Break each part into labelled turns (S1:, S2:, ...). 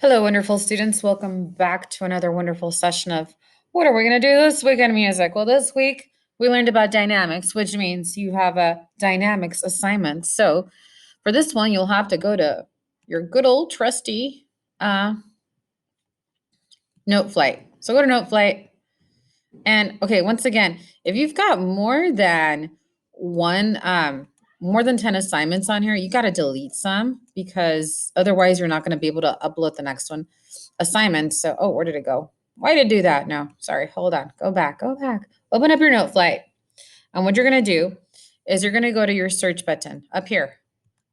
S1: Hello, wonderful students. Welcome back to another wonderful session of what are we going to do this week in music? Well, this week we learned about dynamics, which means you have a dynamics assignment. So for this one, you'll have to go to your good old trusty Note Flight. So go to Note Flight. And okay, once again, if you've got more than 10 assignments on here, you got to delete some because otherwise you're not going to be able to upload the next one assignment. So, oh, where did it go? Why did it do that? No, sorry. Hold on. Go back. Open up your Note Flight. And what you're going to do is you're going to go to your search button up here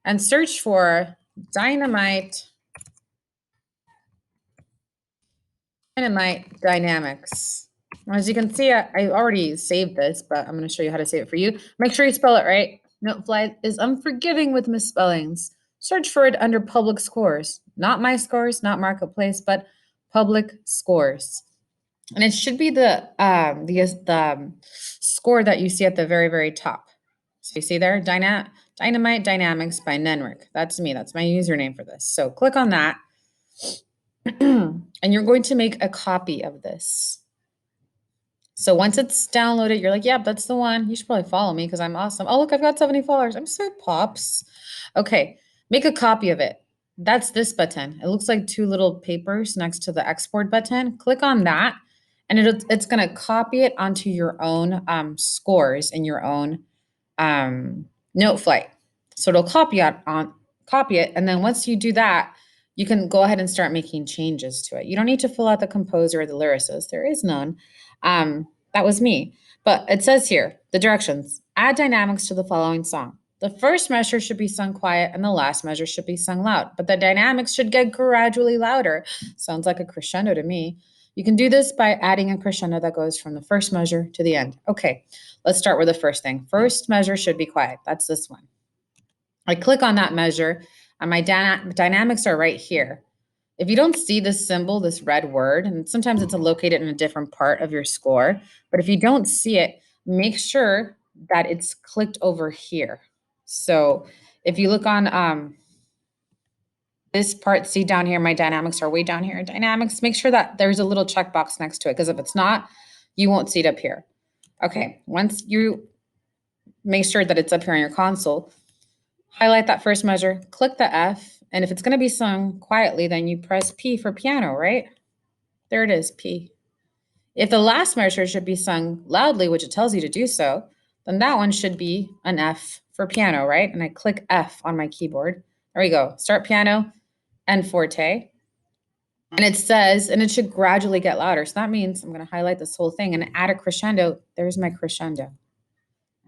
S1: and search for Dynamite Dynamics. As you can see, I already saved this, but I'm going to show you how to save it for you. Make sure you spell it right. Note Flight is unforgiving with misspellings. Search for it under public scores. Not my scores, not marketplace, but public scores. And it should be the score that you see at the very, very top. So you see there, Dynamite Dynamics by Nenrick. That's me. That's my username for this. So click on that. And you're going to make a copy of this. So once it's downloaded, you're like, yep, that's the one. You should probably follow me because I'm awesome. Oh, look, I've got 70 followers. I'm so pops. Okay, make a copy of it. That's this button. It looks like two little papers next to the export button. Click on that, and it's going to copy it onto your own scores in your own Note Flight. So it'll copy it, and then once you do that, you can go ahead and start making changes to it. You don't need to fill out the composer or the lyricist. There is none. That was me. But it says here, the directions, add dynamics to the following song. The first measure should be sung quiet and the last measure should be sung loud, but the dynamics should get gradually louder. Sounds like a crescendo to me. You can do this by adding a crescendo that goes from the first measure to the end. Okay, let's start with the first thing. First measure should be quiet. That's this one. I click on that measure and my dynamics are right here. If you don't see this symbol, this red word, and sometimes it's located in a different part of your score, but if you don't see it, make sure that it's clicked over here. So if you look on this part, see down here, my dynamics are way down here. Dynamics, make sure that there's a little checkbox next to it, because if it's not, you won't see it up here. Okay, once you make sure that it's up here on your console, highlight that first measure, click the F, and if it's going to be sung quietly, then you press P for piano, right? There it is, P. If the last measure should be sung loudly, which it tells you to do so, then that one should be an F for piano, right? And I click F on my keyboard. There we go. Start piano and forte. And it says, and it should gradually get louder. So that means I'm going to highlight this whole thing and add a crescendo. There's my crescendo.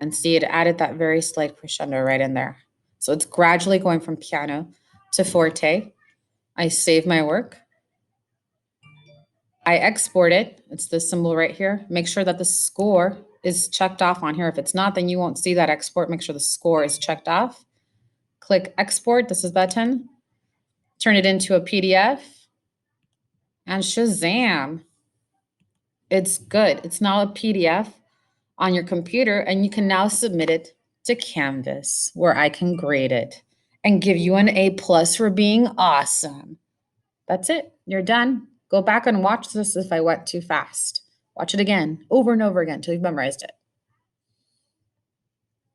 S1: And see, it added that very slight crescendo right in there. So it's gradually going from piano to forte. I save my work. I export it. It's this symbol right here. Make sure that the score is checked off on here. If it's not, then you won't see that export. Make sure the score is checked off. Click export. This is button. Turn it into a PDF. And shazam. It's good. It's now a PDF on your computer, and you can now submit it to Canvas, where I can grade it and give you an A+ for being awesome. That's it. You're done. Go back and watch this if I went too fast. Watch it again, over and over again, until you've memorized it.